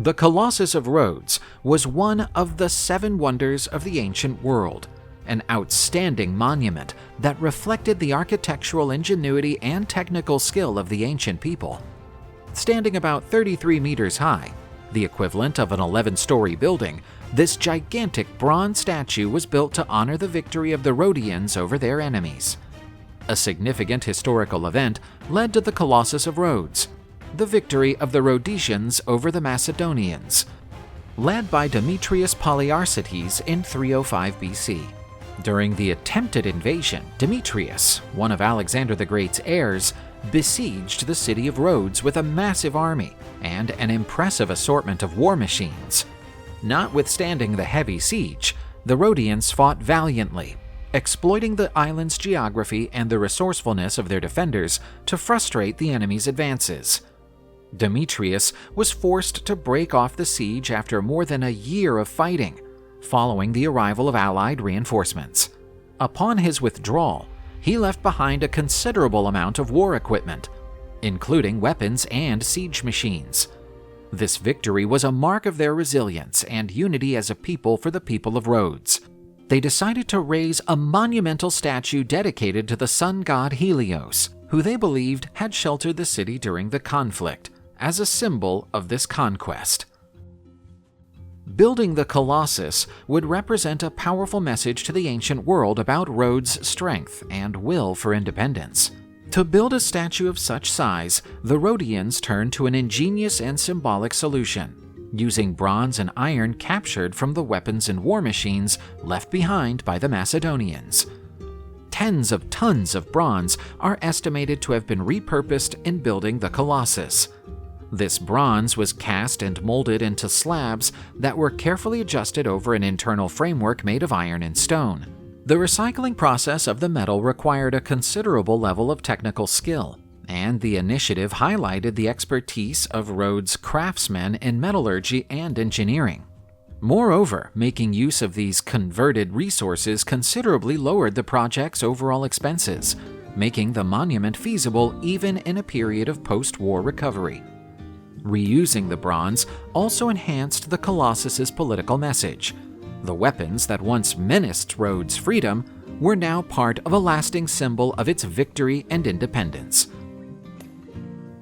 The Colossus of Rhodes was one of the 7 wonders of the ancient world, an outstanding monument that reflected the architectural ingenuity and technical skill of the ancient people. Standing about 33 meters high, the equivalent of an 11-story building, this gigantic bronze statue was built to honor the victory of the Rhodians over their enemies. A significant historical event led to the Colossus of Rhodes, the victory of the Rhodesians over the Macedonians, led by Demetrius Polyarcetes in 305 BC. During the attempted invasion, Demetrius, one of Alexander the Great's heirs, besieged the city of Rhodes with a massive army and an impressive assortment of war machines. Notwithstanding the heavy siege, the Rhodians fought valiantly, exploiting the island's geography and the resourcefulness of their defenders to frustrate the enemy's advances. Demetrius was forced to break off the siege after more than a year of fighting, following the arrival of Allied reinforcements. Upon his withdrawal, he left behind a considerable amount of war equipment, including weapons and siege machines. This victory was a mark of their resilience and unity as a people for the people of Rhodes. They decided to raise a monumental statue dedicated to the sun god Helios, who they believed had sheltered the city during the conflict, as a symbol of this conquest. Building the Colossus would represent a powerful message to the ancient world about Rhodes' strength and will for independence. To build a statue of such size, the Rhodians turned to an ingenious and symbolic solution, using bronze and iron captured from the weapons and war machines left behind by the Macedonians. Tens of tons of bronze are estimated to have been repurposed in building the Colossus. This bronze was cast and molded into slabs that were carefully adjusted over an internal framework made of iron and stone. The recycling process of the metal required a considerable level of technical skill, and the initiative highlighted the expertise of Rhodes' craftsmen in metallurgy and engineering. Moreover, making use of these converted resources considerably lowered the project's overall expenses, making the monument feasible even in a period of post-war recovery. Reusing the bronze also enhanced the Colossus's political message. The weapons that once menaced Rhodes' freedom were now part of a lasting symbol of its victory and independence.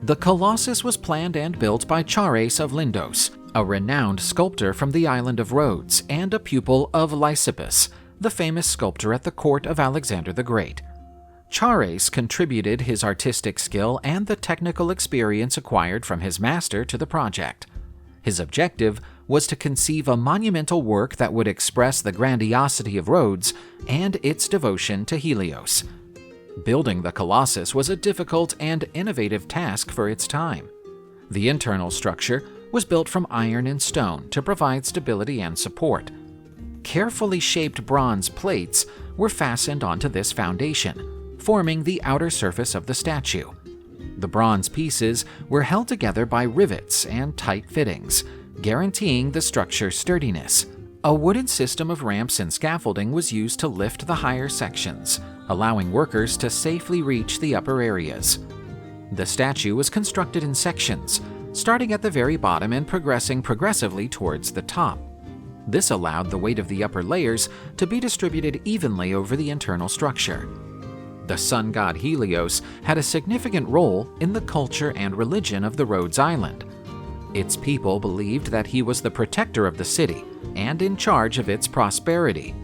The Colossus was planned and built by Chares of Lindos, a renowned sculptor from the island of Rhodes and a pupil of Lysippus, the famous sculptor at the court of Alexander the Great. Chares contributed his artistic skill and the technical experience acquired from his master to the project. His objective was to conceive a monumental work that would express the grandiosity of Rhodes and its devotion to Helios. Building the Colossus was a difficult and innovative task for its time. The internal structure was built from iron and stone to provide stability and support. Carefully shaped bronze plates were fastened onto this foundation, forming the outer surface of the statue. The bronze pieces were held together by rivets and tight fittings, guaranteeing the structure's sturdiness. A wooden system of ramps and scaffolding was used to lift the higher sections, allowing workers to safely reach the upper areas. The statue was constructed in sections, starting at the very bottom and progressing progressively towards the top. This allowed the weight of the upper layers to be distributed evenly over the internal structure. The sun god Helios had a significant role in the culture and religion of the Rhodes Island. Its people believed that he was the protector of the city and in charge of its prosperity.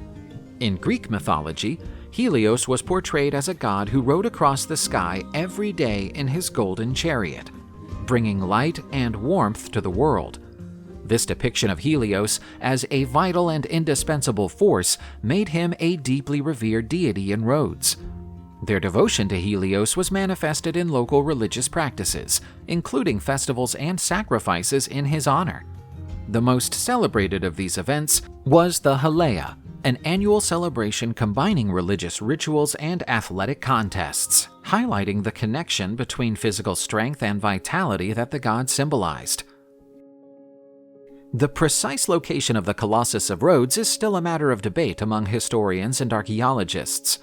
In Greek mythology, Helios was portrayed as a god who rode across the sky every day in his golden chariot, bringing light and warmth to the world. This depiction of Helios as a vital and indispensable force made him a deeply revered deity in Rhodes. Their devotion to Helios was manifested in local religious practices, including festivals and sacrifices in his honor. The most celebrated of these events was the Helios, an annual celebration combining religious rituals and athletic contests, highlighting the connection between physical strength and vitality that the god symbolized. The precise location of the Colossus of Rhodes is still a matter of debate among historians and archaeologists.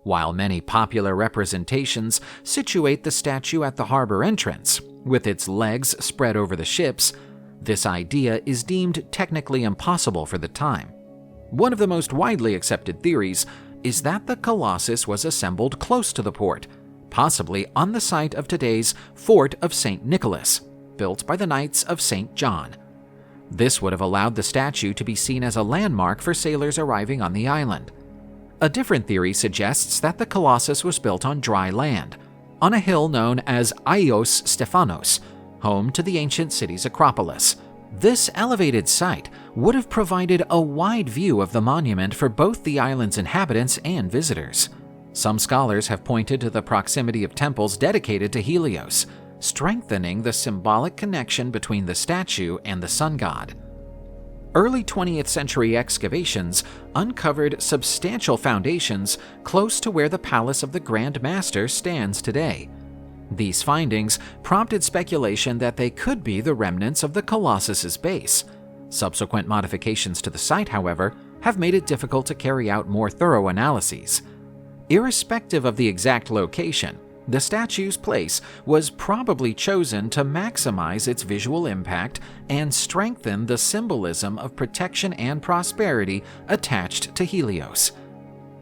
While many popular representations situate the statue at the harbor entrance, with its legs spread over the ships, This idea is deemed technically impossible for the time. One of the most widely accepted theories is that the Colossus was assembled close to the port, possibly on the site of today's Fort of St. Nicholas, built by the Knights of St. John. This would have allowed the statue to be seen as a landmark for sailors arriving on the island. A different theory suggests that the Colossus was built on dry land, on a hill known as Aios Stephanos, home to the ancient city's Acropolis. This elevated site would have provided a wide view of the monument for both the island's inhabitants and visitors. Some scholars have pointed to the proximity of temples dedicated to Helios, strengthening the symbolic connection between the statue and the sun god. Early 20th century excavations uncovered substantial foundations close to where the Palace of the Grand Master stands today. These findings prompted speculation that they could be the remnants of the Colossus's base. Subsequent modifications to the site, however, have made it difficult to carry out more thorough analyses. Irrespective of the exact location, the statue's place was probably chosen to maximize its visual impact and strengthen the symbolism of protection and prosperity attached to Helios.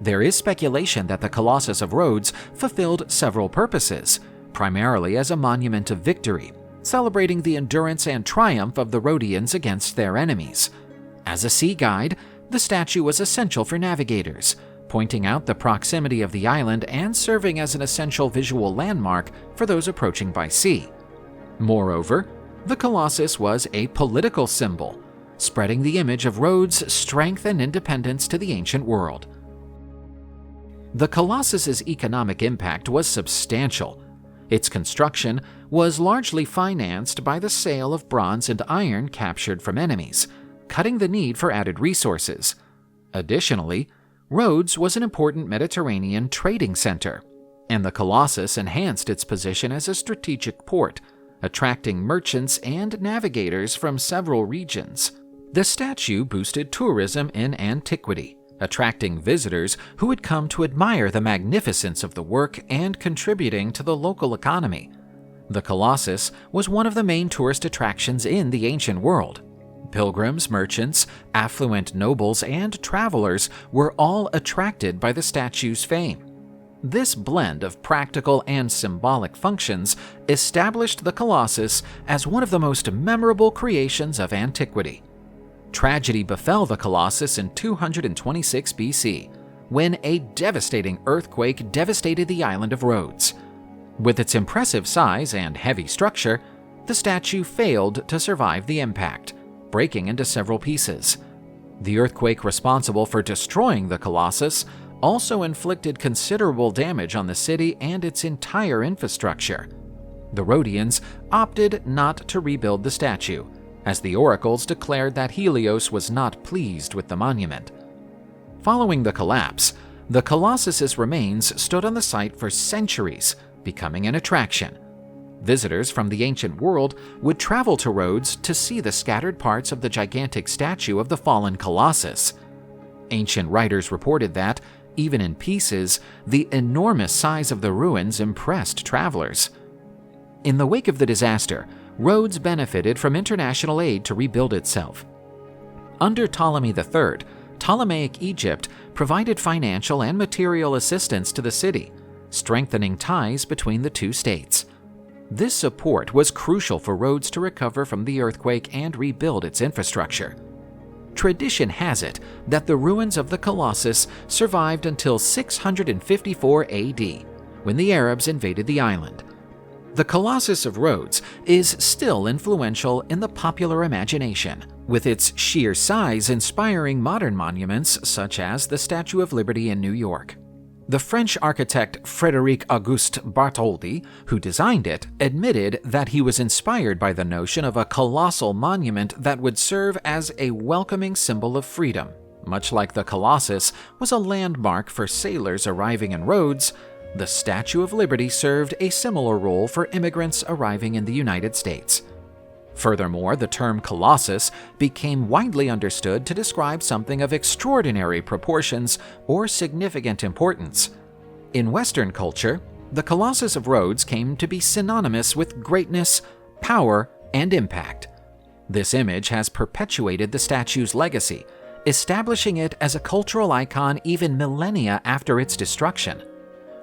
There is speculation that the Colossus of Rhodes fulfilled several purposes, primarily as a monument of victory, celebrating the endurance and triumph of the Rhodians against their enemies. As a sea guide, the statue was essential for navigators, pointing out the proximity of the island and serving as an essential visual landmark for those approaching by sea. Moreover, the Colossus was a political symbol, spreading the image of Rhodes' strength and independence to the ancient world. The Colossus's economic impact was substantial. Its construction was largely financed by the sale of bronze and iron captured from enemies, cutting the need for added resources. Additionally, Rhodes was an important Mediterranean trading center, and the Colossus enhanced its position as a strategic port, attracting merchants and navigators from several regions. The statue boosted tourism in antiquity, attracting visitors who had come to admire the magnificence of the work and contributing to the local economy. The Colossus was one of the main tourist attractions in the ancient world. Pilgrims, merchants, affluent nobles, and travelers were all attracted by the statue's fame. This blend of practical and symbolic functions established the Colossus as one of the most memorable creations of antiquity. Tragedy befell the Colossus in 226 BC, when a devastating earthquake devastated the island of Rhodes. With its impressive size and heavy structure, the statue failed to survive the impact, breaking into several pieces. The earthquake responsible for destroying the Colossus also inflicted considerable damage on the city and its entire infrastructure. The Rhodians opted not to rebuild the statue, as the oracles declared that Helios was not pleased with the monument. Following the collapse, the Colossus's remains stood on the site for centuries, becoming an attraction. Visitors from the ancient world would travel to Rhodes to see the scattered parts of the gigantic statue of the fallen Colossus. Ancient writers reported that, even in pieces, the enormous size of the ruins impressed travelers. In the wake of the disaster, Rhodes benefited from international aid to rebuild itself. Under Ptolemy III, Ptolemaic Egypt provided financial and material assistance to the city, strengthening ties between the two states. This support was crucial for Rhodes to recover from the earthquake and rebuild its infrastructure. Tradition has it that the ruins of the Colossus survived until 654 AD, when the Arabs invaded the island. The Colossus of Rhodes is still influential in the popular imagination, with its sheer size inspiring modern monuments such as the Statue of Liberty in New York. The French architect Frédéric Auguste Bartholdi, who designed it, admitted that he was inspired by the notion of a colossal monument that would serve as a welcoming symbol of freedom. Much like the Colossus was a landmark for sailors arriving in Rhodes, the Statue of Liberty served a similar role for immigrants arriving in the United States. Furthermore, the term Colossus became widely understood to describe something of extraordinary proportions or significant importance. In Western culture, the Colossus of Rhodes came to be synonymous with greatness, power, and impact. This image has perpetuated the statue's legacy, establishing it as a cultural icon even millennia after its destruction.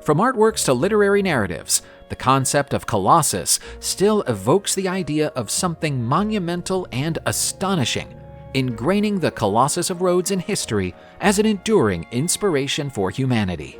From artworks to literary narratives, the concept of Colossus still evokes the idea of something monumental and astonishing, ingraining the Colossus of Rhodes in history as an enduring inspiration for humanity.